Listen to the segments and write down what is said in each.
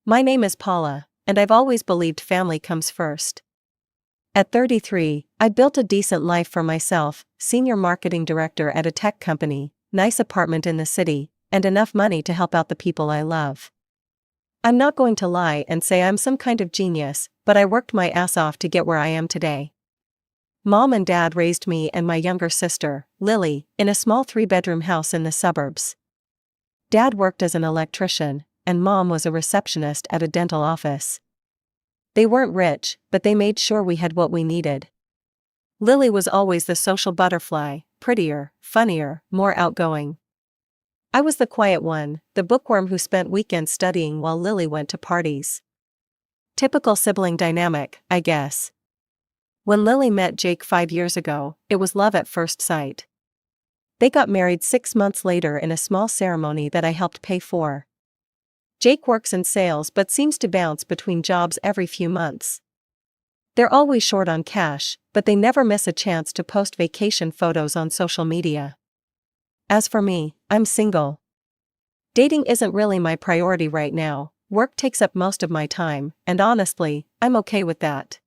My name is Paula, and I've always believed family comes first. At 33, I built a decent life for myself, senior marketing director at a tech company, nice apartment in the city, and enough money to help out the people I love. I'm not going to lie and say I'm some kind of genius, but I worked my ass off to get where I am today. Mom and Dad raised me and my younger sister, Lily, in a small 3-bedroom house in the suburbs. Dad worked as an electrician, and Mom was a receptionist at a dental office. They weren't rich, but they made sure we had what we needed. Lily was always the social butterfly, prettier, funnier, more outgoing. I was the quiet one, the bookworm who spent weekends studying while Lily went to parties. Typical sibling dynamic, I guess. When Lily met Jake 5 years ago, it was love at first sight. They got married 6 months later in a small ceremony that I helped pay for. Jake works in sales but seems to bounce between jobs every few months. They're always short on cash, but they never miss a chance to post vacation photos on social media. As for me, I'm single. Dating isn't really my priority right now, work takes up most of my time, and honestly, I'm okay with that.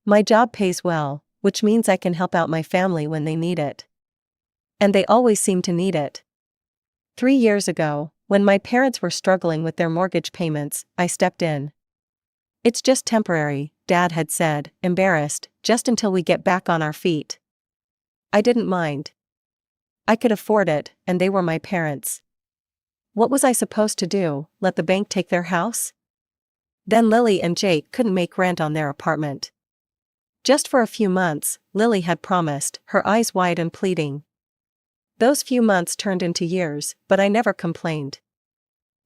My job pays well, which means I can help out my family when they need it. And they always seem to need it. 3 years ago, when my parents were struggling with their mortgage payments, I stepped in. It's just temporary, Dad had said, embarrassed, just until we get back on our feet. I didn't mind. I could afford it, and they were my parents. What was I supposed to do, let the bank take their house? Then Lily and Jake couldn't make rent on their apartment. Just for a few months, Lily had promised, her eyes wide and pleading. Those few months turned into years, but I never complained.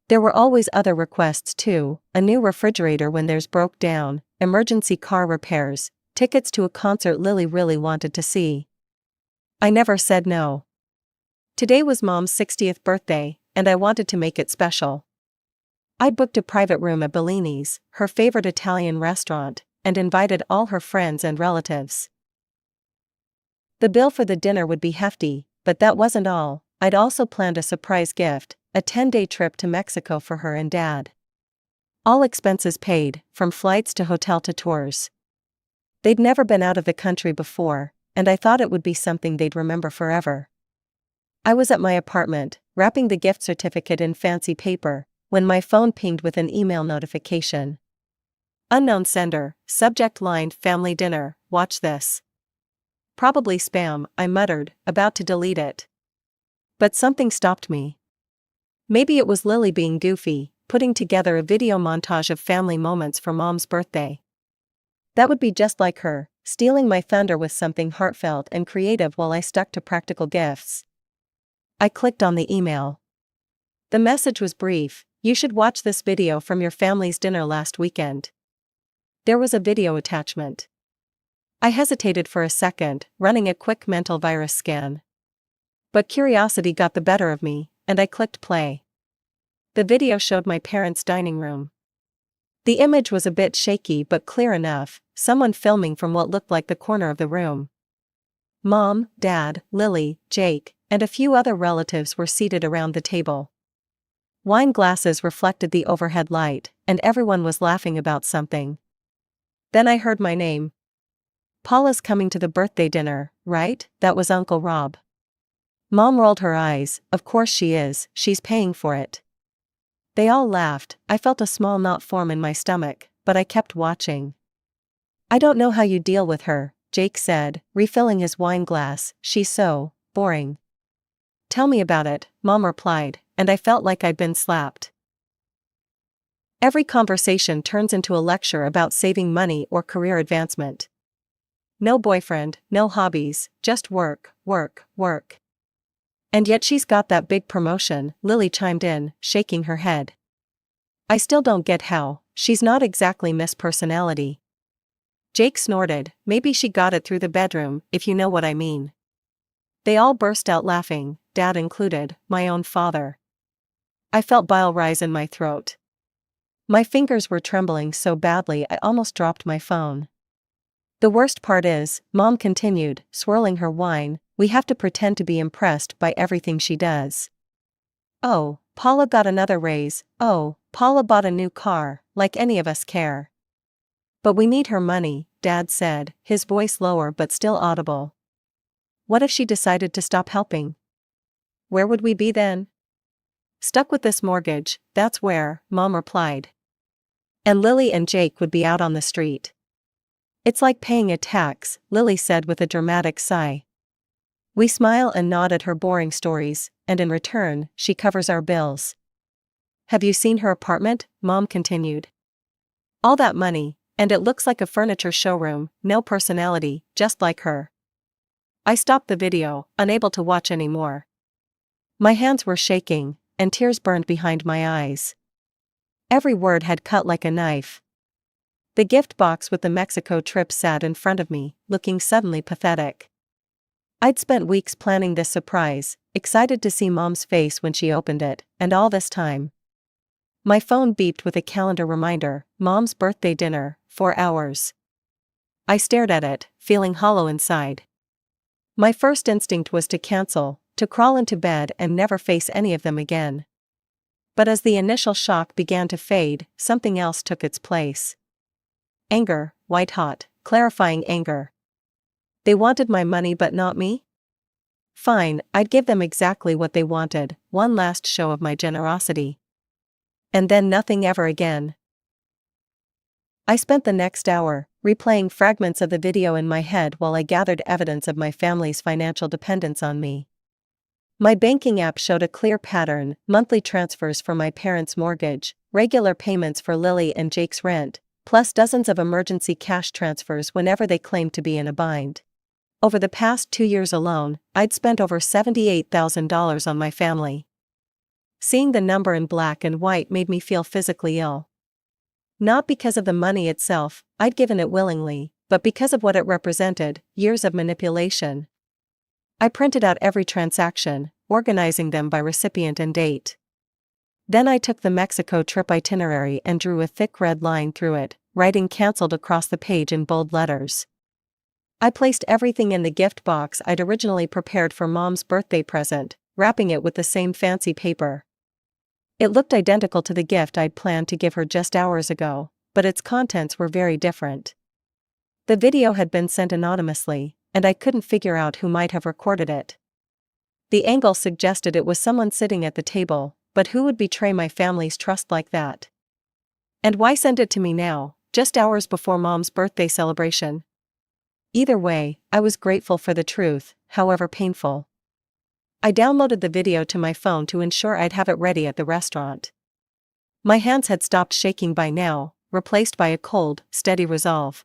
There were always other requests too, a new refrigerator when theirs broke down, emergency car repairs, tickets to a concert Lily really wanted to see. I never said no. Today was Mom's 60th birthday, and I wanted to make it special. I booked a private room at Bellini's, her favorite Italian restaurant, and invited all her friends and relatives. The bill for the dinner would be hefty, but that wasn't all. I'd also planned a surprise gift, a 10-day trip to Mexico for her and Dad. All expenses paid, from flights to hotel to tours. They'd never been out of the country before, and I thought it would be something they'd remember forever. I was at my apartment, wrapping the gift certificate in fancy paper, when my phone pinged with an email notification. Unknown sender, subject line family dinner, watch this. Probably spam, I muttered, about to delete it. But something stopped me. Maybe it was Lily being goofy, putting together a video montage of family moments for Mom's birthday. That would be just like her, stealing my thunder with something heartfelt and creative while I stuck to practical gifts. I clicked on the email. The message was brief: you should watch this video from your family's dinner last weekend. There was a video attachment. I hesitated for a second, running a quick mental virus scan. But curiosity got the better of me, and I clicked play. The video showed my parents' dining room. The image was a bit shaky but clear enough, someone filming from what looked like the corner of the room. Mom, Dad, Lily, Jake, and a few other relatives were seated around the table. Wine glasses reflected the overhead light, and everyone was laughing about something. Then I heard my name. Paula's coming to the birthday dinner, right? That was Uncle Rob. Mom rolled her eyes. Of course she is, she's paying for it. They all laughed. I felt a small knot form in my stomach, but I kept watching. I don't know how you deal with her, Jake said, refilling his wine glass. She's so boring. Tell me about it, Mom replied, and I felt like I'd been slapped. Every conversation turns into a lecture about saving money or career advancement. No boyfriend, no hobbies, just work, work, work. And yet she's got that big promotion, Lily chimed in, shaking her head. I still don't get how, she's not exactly Miss Personality. Jake snorted, maybe she got it through the bedroom, if you know what I mean. They all burst out laughing, Dad included, my own father. I felt bile rise in my throat. My fingers were trembling so badly I almost dropped my phone. The worst part is, Mom continued, swirling her wine, we have to pretend to be impressed by everything she does. Oh, Paula got another raise, oh, Paula bought a new car, like any of us care. But we need her money, Dad said, his voice lower but still audible. What if she decided to stop helping? Where would we be then? Stuck with this mortgage, that's where, Mom replied. And Lily and Jake would be out on the street. It's like paying a tax, Lily said with a dramatic sigh. We smile and nod at her boring stories, and in return, she covers our bills. Have you seen her apartment? Mom continued. All that money, and it looks like a furniture showroom, no personality, just like her. I stopped the video, unable to watch anymore. My hands were shaking, and tears burned behind my eyes. Every word had cut like a knife. The gift box with the Mexico trip sat in front of me, looking suddenly pathetic. I'd spent weeks planning this surprise, excited to see Mom's face when she opened it, and all this time. My phone beeped with a calendar reminder, Mom's birthday dinner, 4 hours. I stared at it, feeling hollow inside. My first instinct was to cancel, to crawl into bed and never face any of them again. But as the initial shock began to fade, something else took its place. Anger, white-hot, clarifying anger. They wanted my money but not me? Fine, I'd give them exactly what they wanted, one last show of my generosity. And then nothing ever again. I spent the next hour, replaying fragments of the video in my head while I gathered evidence of my family's financial dependence on me. My banking app showed a clear pattern, monthly transfers for my parents' mortgage, regular payments for Lily and Jake's rent, plus dozens of emergency cash transfers whenever they claimed to be in a bind. Over the past 2 years alone, I'd spent over $78,000 on my family. Seeing the number in black and white made me feel physically ill. Not because of the money itself, I'd given it willingly, but because of what it represented, years of manipulation. I printed out every transaction, organizing them by recipient and date. Then I took the Mexico trip itinerary and drew a thick red line through it, writing "canceled" across the page in bold letters. I placed everything in the gift box I'd originally prepared for Mom's birthday present, wrapping it with the same fancy paper. It looked identical to the gift I'd planned to give her just hours ago, but its contents were very different. The video had been sent anonymously, and I couldn't figure out who might have recorded it. The angle suggested it was someone sitting at the table, but who would betray my family's trust like that? And why send it to me now, just hours before Mom's birthday celebration? Either way, I was grateful for the truth, however painful. I downloaded the video to my phone to ensure I'd have it ready at the restaurant. My hands had stopped shaking by now, replaced by a cold, steady resolve.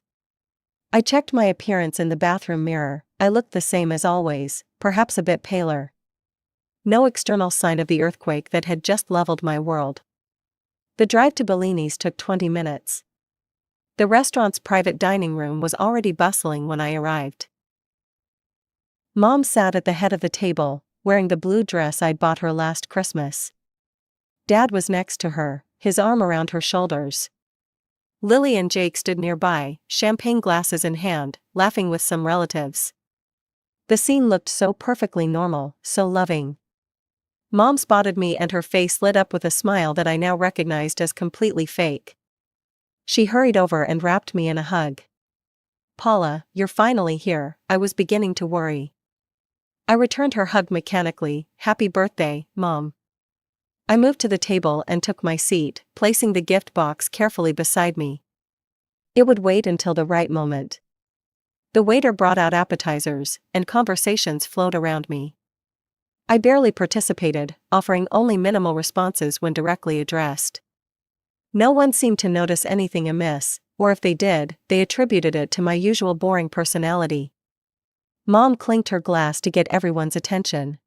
I checked my appearance in the bathroom mirror. I looked the same as always, perhaps a bit paler. No external sign of the earthquake that had just leveled my world. The drive to Bellini's took 20 minutes. The restaurant's private dining room was already bustling when I arrived. Mom sat at the head of the table, wearing the blue dress I'd bought her last Christmas. Dad was next to her, his arm around her shoulders. Lily and Jake stood nearby, champagne glasses in hand, laughing with some relatives. The scene looked so perfectly normal, so loving. Mom spotted me and her face lit up with a smile that I now recognized as completely fake. She hurried over and wrapped me in a hug. Paula, you're finally here, I was beginning to worry. I returned her hug mechanically. Happy birthday, Mom. I moved to the table and took my seat, placing the gift box carefully beside me. It would wait until the right moment. The waiter brought out appetizers, and conversations flowed around me. I barely participated, offering only minimal responses when directly addressed. No one seemed to notice anything amiss, or if they did, they attributed it to my usual boring personality. Mom clinked her glass to get everyone's attention.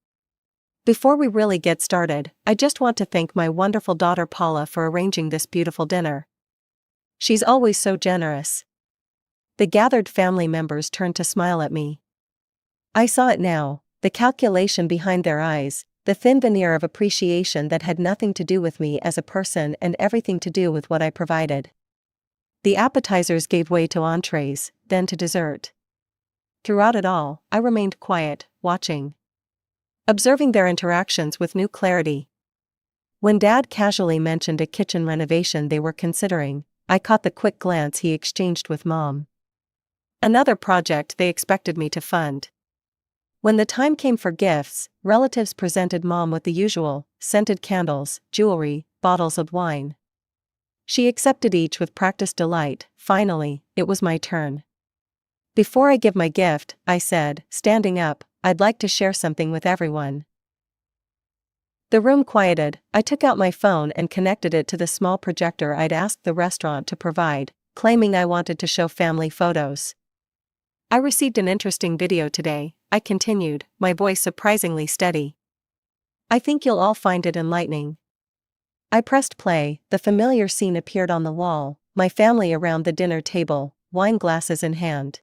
Before we really get started, I just want to thank my wonderful daughter Paula for arranging this beautiful dinner. She's always so generous. The gathered family members turned to smile at me. I saw it now, the calculation behind their eyes, the thin veneer of appreciation that had nothing to do with me as a person and everything to do with what I provided. The appetizers gave way to entrees, then to dessert. Throughout it all, I remained quiet, watching. Observing their interactions with new clarity. When Dad casually mentioned a kitchen renovation they were considering, I caught the quick glance he exchanged with Mom. Another project they expected me to fund. When the time came for gifts, relatives presented Mom with the usual: scented candles, jewelry, bottles of wine. She accepted each with practiced delight. Finally, it was my turn. "Before I give my gift," I said, standing up, "I'd like to share something with everyone." The room quieted. I took out my phone and connected it to the small projector I'd asked the restaurant to provide, claiming I wanted to show family photos. "I received an interesting video today," I continued, my voice surprisingly steady. "I think you'll all find it enlightening." I pressed play. The familiar scene appeared on the wall, my family around the dinner table, wine glasses in hand.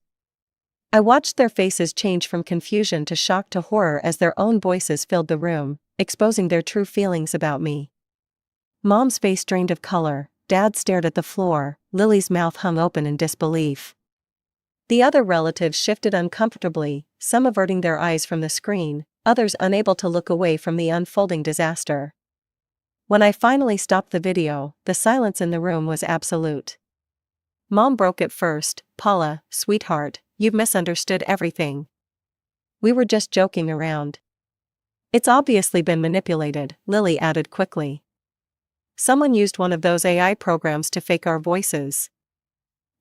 I watched their faces change from confusion to shock to horror as their own voices filled the room, exposing their true feelings about me. Mom's face drained of color, Dad stared at the floor, Lily's mouth hung open in disbelief. The other relatives shifted uncomfortably, some averting their eyes from the screen, others unable to look away from the unfolding disaster. When I finally stopped the video, the silence in the room was absolute. Mom broke it first. "Paula, sweetheart, you've misunderstood everything. We were just joking around." "It's obviously been manipulated," Lily added quickly. "Someone used one of those AI programs to fake our voices."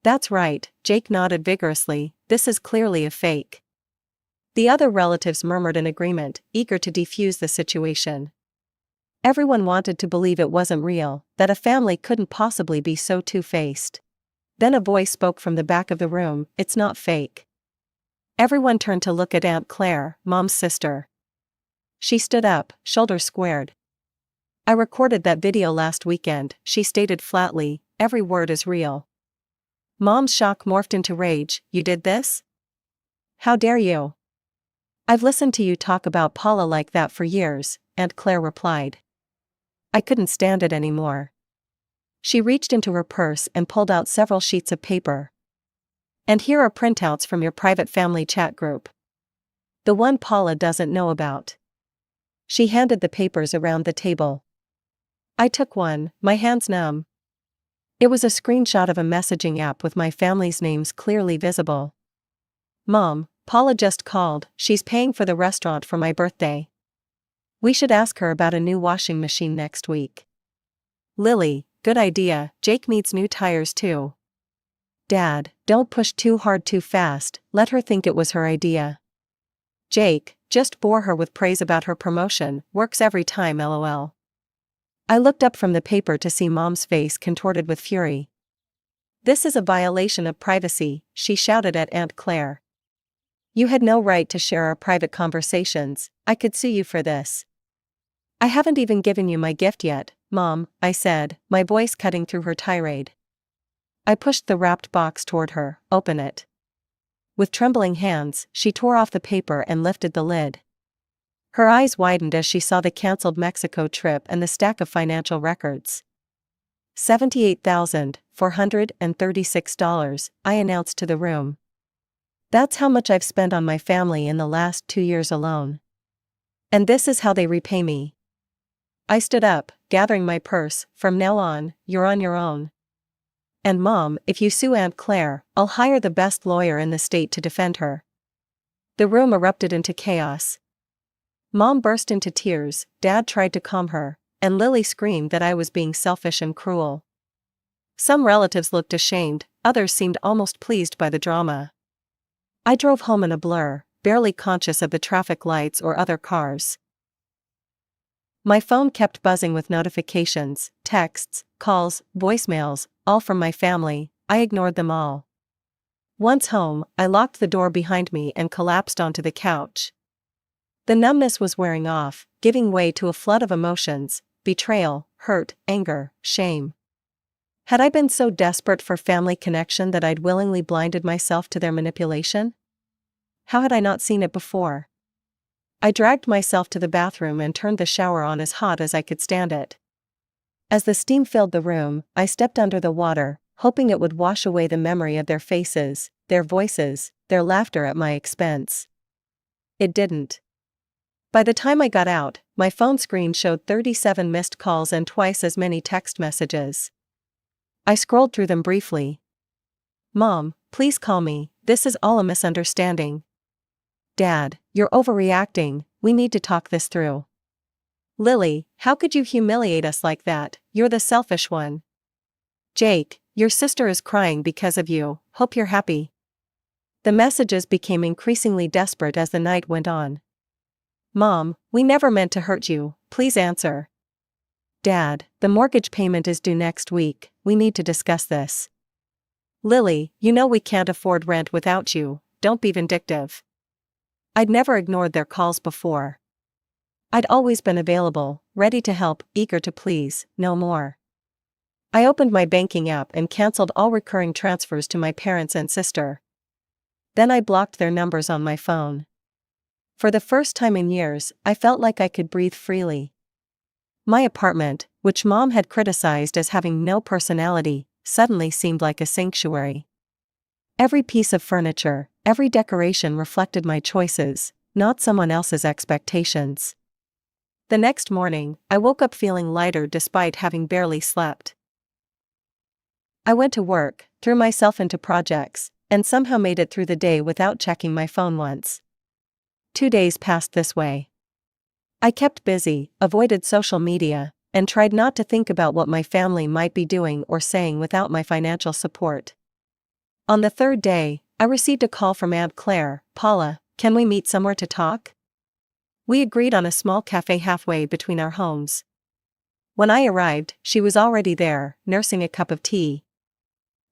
"That's right," Jake nodded vigorously, "this is clearly a fake." The other relatives murmured in agreement, eager to defuse the situation. Everyone wanted to believe it wasn't real, that a family couldn't possibly be so two-faced. Then a voice spoke from the back of the room, "It's not fake." Everyone turned to look at Aunt Claire, Mom's sister. She stood up, shoulders squared. "I recorded that video last weekend," she stated flatly, "every word is real." Mom's shock morphed into rage. "You did this? How dare you? I've listened to you talk about Paula like that for years," Aunt Claire replied. I couldn't stand it anymore. She reached into her purse and pulled out several sheets of paper. "And here are printouts from your private family chat group. The one Paula doesn't know about." She handed the papers around the table. I took one, my hands numb. It was a screenshot of a messaging app with my family's names clearly visible. "Mom, Paula just called, she's paying for the restaurant for my birthday. We should ask her about a new washing machine next week." "Lily, good idea, Jake needs new tires too." "Dad, don't push too hard too fast, let her think it was her idea." "Jake, just bore her with praise about her promotion, works every time lol." I looked up from the paper to see Mom's face contorted with fury. "This is a violation of privacy," she shouted at Aunt Claire. "You had no right to share our private conversations, I could sue you for this." "I haven't even given you my gift yet, Mom," I said, my voice cutting through her tirade. I pushed the wrapped box toward her. "Open it." With trembling hands, she tore off the paper and lifted the lid. Her eyes widened as she saw the canceled Mexico trip and the stack of financial records. $78,436, I announced to the room. "That's how much I've spent on my family in the last 2 years alone. And this is how they repay me." I stood up, gathering my purse. "From now on, you're on your own. And Mom, if you sue Aunt Claire, I'll hire the best lawyer in the state to defend her." The room erupted into chaos. Mom burst into tears, Dad tried to calm her, and Lily screamed that I was being selfish and cruel. Some relatives looked ashamed, others seemed almost pleased by the drama. I drove home in a blur, barely conscious of the traffic lights or other cars. My phone kept buzzing with notifications, texts, calls, voicemails, all from my family. I ignored them all. Once home, I locked the door behind me and collapsed onto the couch. The numbness was wearing off, giving way to a flood of emotions: betrayal, hurt, anger, shame. Had I been so desperate for family connection that I'd willingly blinded myself to their manipulation? How had I not seen it before? I dragged myself to the bathroom and turned the shower on as hot as I could stand it. As the steam filled the room, I stepped under the water, hoping it would wash away the memory of their faces, their voices, their laughter at my expense. It didn't. By the time I got out, my phone screen showed 37 missed calls and twice as many text messages. I scrolled through them briefly. Mom, please call me, this is all a misunderstanding. Dad, you're overreacting, we need to talk this through. Lily, how could you humiliate us like that, you're the selfish one. Jake, your sister is crying because of you, hope you're happy. The messages became increasingly desperate as the night went on. Mom, we never meant to hurt you, please answer. Dad, the mortgage payment is due next week, we need to discuss this. Lily, you know we can't afford rent without you, don't be vindictive. I'd never ignored their calls before. I'd always been available, ready to help, eager to please, no more. I opened my banking app and canceled all recurring transfers to my parents and sister. Then I blocked their numbers on my phone. For the first time in years, I felt like I could breathe freely. My apartment, which Mom had criticized as having no personality, suddenly seemed like a sanctuary. Every piece of furniture, every decoration reflected my choices, not someone else's expectations. The next morning, I woke up feeling lighter despite having barely slept. I went to work, threw myself into projects, and somehow made it through the day without checking my phone once. 2 days passed this way. I kept busy, avoided social media, and tried not to think about what my family might be doing or saying without my financial support. On the third day, I received a call from Aunt Claire. Paula, can we meet somewhere to talk? We agreed on a small cafe halfway between our homes. When I arrived, she was already there, nursing a cup of tea.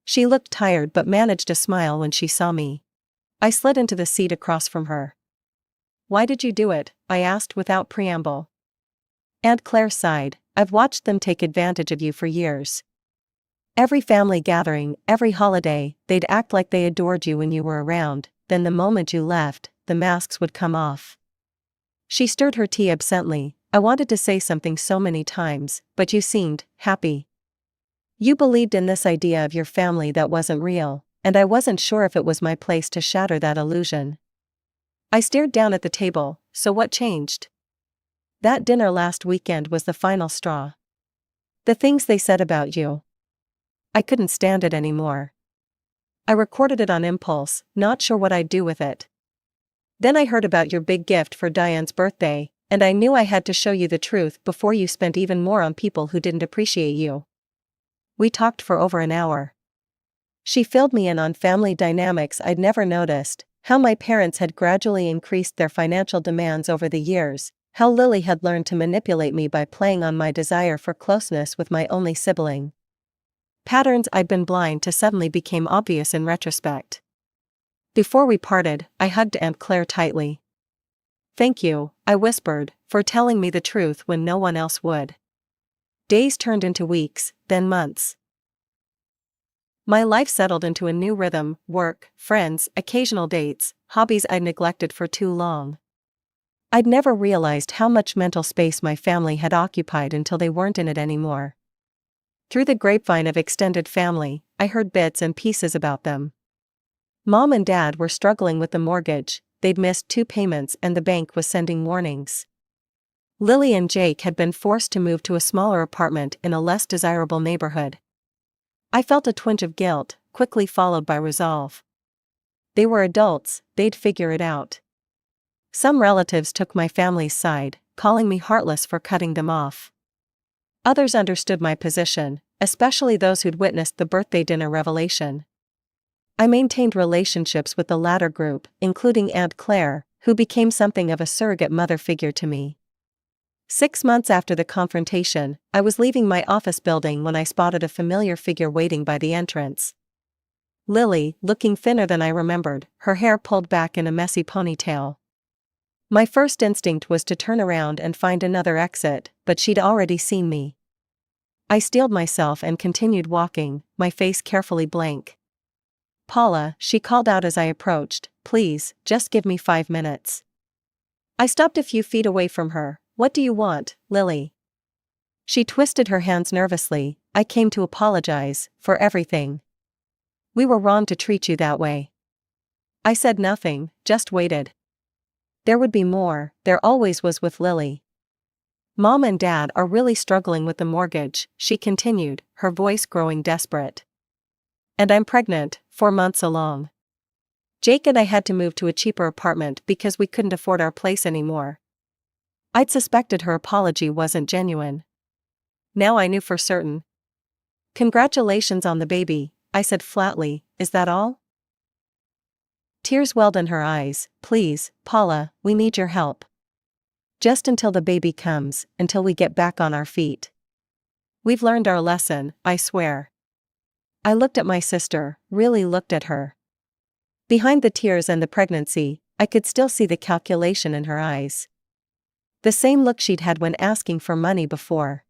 She looked tired but managed a smile when she saw me. I slid into the seat across from her. Why did you do it? I asked without preamble. Aunt Claire sighed. I've watched them take advantage of you for years. Every family gathering, every holiday, they'd act like they adored you when you were around, then the moment you left, the masks would come off. She stirred her tea absently. I wanted to say something so many times, but you seemed happy. You believed in this idea of your family that wasn't real, and I wasn't sure if it was my place to shatter that illusion. I stared down at the table. So what changed? That dinner last weekend was the final straw. The things they said about you. I couldn't stand it anymore. I recorded it on impulse, not sure what I'd do with it. Then I heard about your big gift for Diane's birthday, and I knew I had to show you the truth before you spent even more on people who didn't appreciate you. We talked for over an hour. She filled me in on family dynamics I'd never noticed, how my parents had gradually increased their financial demands over the years, how Lily had learned to manipulate me by playing on my desire for closeness with my only sibling. Patterns I'd been blind to suddenly became obvious in retrospect. Before we parted, I hugged Aunt Claire tightly. Thank you, I whispered, for telling me the truth when no one else would. Days turned into weeks, then months. My life settled into a new rhythm: work, friends, occasional dates, hobbies I'd neglected for too long. I'd never realized how much mental space my family had occupied until they weren't in it anymore. Through the grapevine of extended family, I heard bits and pieces about them. Mom and Dad were struggling with the mortgage, they'd missed 2 payments and the bank was sending warnings. Lily and Jake had been forced to move to a smaller apartment in a less desirable neighborhood. I felt a twinge of guilt, quickly followed by resolve. They were adults, they'd figure it out. Some relatives took my family's side, calling me heartless for cutting them off. Others understood my position, especially those who'd witnessed the birthday dinner revelation. I maintained relationships with the latter group, including Aunt Claire, who became something of a surrogate mother figure to me. 6 months after the confrontation, I was leaving my office building when I spotted a familiar figure waiting by the entrance. Lily, looking thinner than I remembered, her hair pulled back in a messy ponytail. My first instinct was to turn around and find another exit, but she'd already seen me. I steeled myself and continued walking, my face carefully blank. Paula, she called out as I approached, please, just give me 5 minutes. I stopped a few feet away from her. What do you want, Lily? She twisted her hands nervously. I came to apologize for everything. We were wrong to treat you that way. I said nothing, just waited. There would be more, there always was with Lily. Mom and Dad are really struggling with the mortgage, she continued, her voice growing desperate. And I'm pregnant, 4 months along. Jake and I had to move to a cheaper apartment because we couldn't afford our place anymore. I'd suspected her apology wasn't genuine. Now I knew for certain. Congratulations on the baby, I said flatly, is that all? Tears welled in her eyes. Please, Paula, we need your help. Just until the baby comes, until we get back on our feet. We've learned our lesson, I swear. I looked at my sister, really looked at her. Behind the tears and the pregnancy, I could still see the calculation in her eyes. The same look she'd had when asking for money before.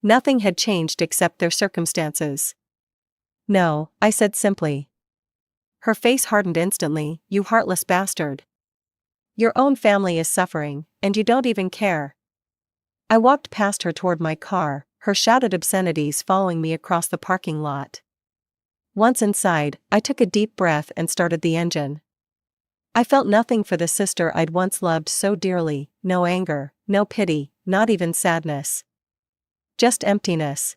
Nothing had changed except their circumstances. No, I said simply. Her face hardened instantly. You heartless bastard. Your own family is suffering, and you don't even care. I walked past her toward my car, her shouted obscenities following me across the parking lot. Once inside, I took a deep breath and started the engine. I felt nothing for the sister I'd once loved so dearly, no anger, no pity, not even sadness. Just emptiness.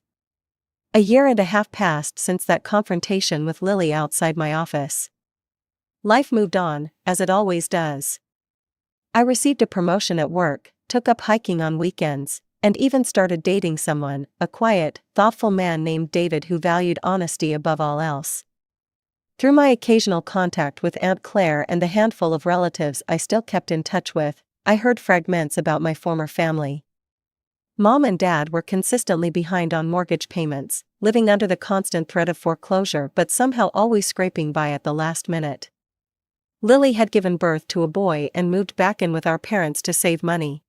A year and a half passed since that confrontation with Lily outside my office. Life moved on, as it always does. I received a promotion at work, took up hiking on weekends, and even started dating someone, a quiet, thoughtful man named David who valued honesty above all else. Through my occasional contact with Aunt Claire and the handful of relatives I still kept in touch with, I heard fragments about my former family. Mom and Dad were consistently behind on mortgage payments, living under the constant threat of foreclosure but somehow always scraping by at the last minute. Lily had given birth to a boy and moved back in with our parents to save money.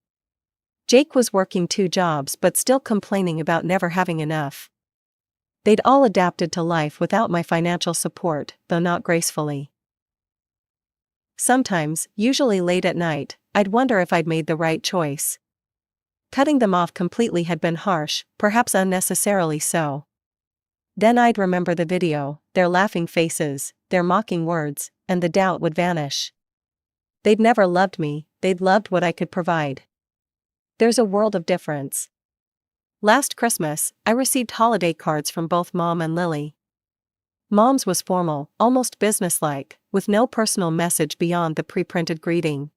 Jake was working 2 jobs but still complaining about never having enough. They'd all adapted to life without my financial support, though not gracefully. Sometimes, usually late at night, I'd wonder if I'd made the right choice. Cutting them off completely had been harsh, perhaps unnecessarily so. Then I'd remember the video, their laughing faces, their mocking words, and the doubt would vanish. They'd never loved me, they'd loved what I could provide. There's a world of difference. Last Christmas, I received holiday cards from both Mom and Lily. Mom's was formal, almost businesslike, with no personal message beyond the pre-printed greeting.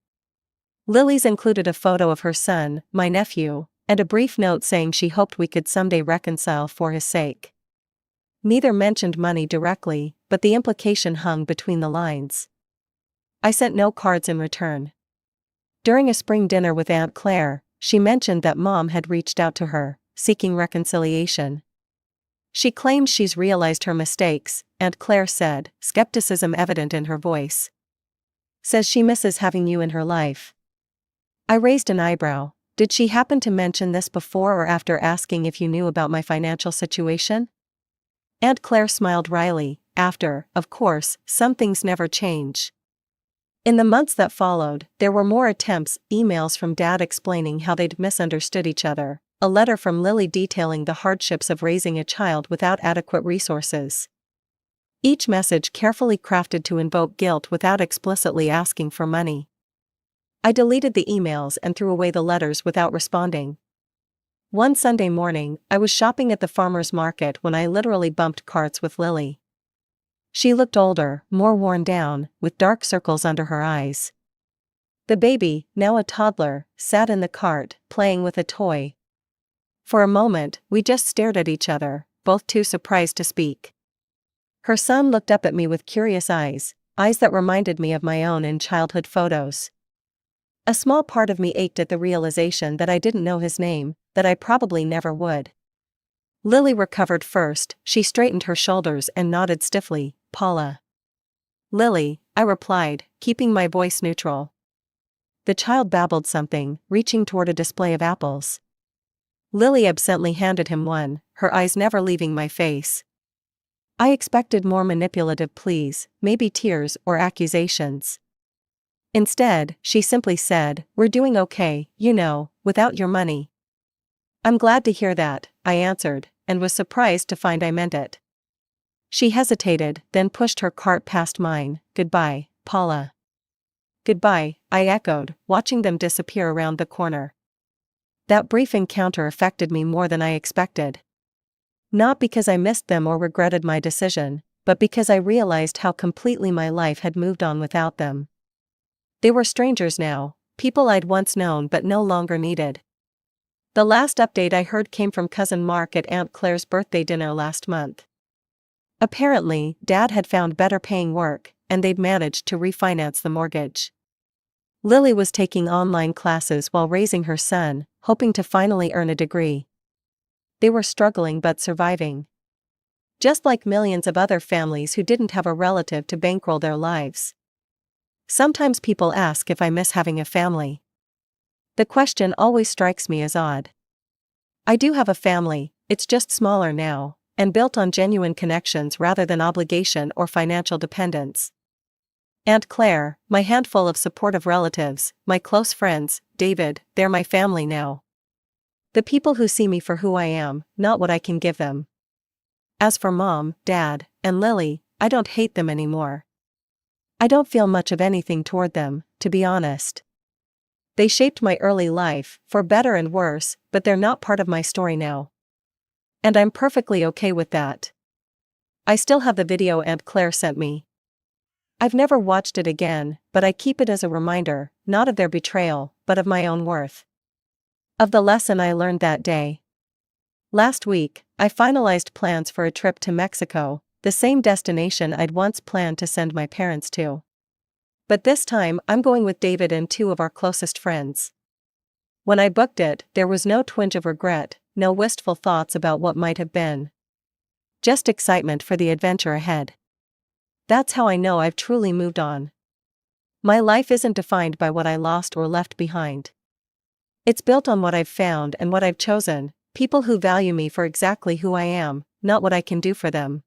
Lily's included a photo of her son, my nephew, and a brief note saying she hoped we could someday reconcile for his sake. Neither mentioned money directly, but the implication hung between the lines. I sent no cards in return. During a spring dinner with Aunt Claire, she mentioned that Mom had reached out to her, seeking reconciliation. She claims she's realized her mistakes, Aunt Claire said, skepticism evident in her voice. Says she misses having you in her life. I raised an eyebrow. Did she happen to mention this before or after asking if you knew about my financial situation? Aunt Claire smiled wryly. After, of course, some things never change. In the months that followed, there were more attempts, emails from Dad explaining how they'd misunderstood each other, a letter from Lily detailing the hardships of raising a child without adequate resources. Each message carefully crafted to invoke guilt without explicitly asking for money. I deleted the emails and threw away the letters without responding. One Sunday morning, I was shopping at the farmer's market when I literally bumped carts with Lily. She looked older, more worn down, with dark circles under her eyes. The baby, now a toddler, sat in the cart, playing with a toy. For a moment, we just stared at each other, both too surprised to speak. Her son looked up at me with curious eyes, eyes that reminded me of my own in childhood photos. A small part of me ached at the realization that I didn't know his name, that I probably never would. Lily recovered first. She straightened her shoulders and nodded stiffly. Paula. Lily, I replied, keeping my voice neutral. The child babbled something, reaching toward a display of apples. Lily absently handed him one, her eyes never leaving my face. I expected more manipulative pleas, maybe tears or accusations. Instead, she simply said, "We're doing okay, you know, without your money." "I'm glad to hear that," I answered, and was surprised to find I meant it. She hesitated, then pushed her cart past mine. "Goodbye, Paula." Goodbye, I echoed, watching them disappear around the corner. That brief encounter affected me more than I expected. Not because I missed them or regretted my decision, but because I realized how completely my life had moved on without them. They were strangers now, people I'd once known but no longer needed. The last update I heard came from cousin Mark at Aunt Claire's birthday dinner last month. Apparently, Dad had found better paying work, and they'd managed to refinance the mortgage. Lily was taking online classes while raising her son, hoping to finally earn a degree. They were struggling but surviving. Just like millions of other families who didn't have a relative to bankroll their lives. Sometimes people ask if I miss having a family. The question always strikes me as odd. I do have a family, it's just smaller now, and built on genuine connections rather than obligation or financial dependence. Aunt Claire, my handful of supportive relatives, my close friends, David, they're my family now. The people who see me for who I am, not what I can give them. As for Mom, Dad, and Lily, I don't hate them anymore. I don't feel much of anything toward them, to be honest. They shaped my early life, for better and worse, but they're not part of my story now. And I'm perfectly okay with that. I still have the video Aunt Claire sent me. I've never watched it again, but I keep it as a reminder, not of their betrayal, but of my own worth. Of the lesson I learned that day. Last week, I finalized plans for a trip to Mexico, the same destination I'd once planned to send my parents to. But this time I'm going with David and two of our closest friends. When I booked it, there was no twinge of regret, no wistful thoughts about what might have been. Just excitement for the adventure ahead. That's how I know I've truly moved on. My life isn't defined by what I lost or left behind. It's built on what I've found and what I've chosen, people who value me for exactly who I am, not what I can do for them.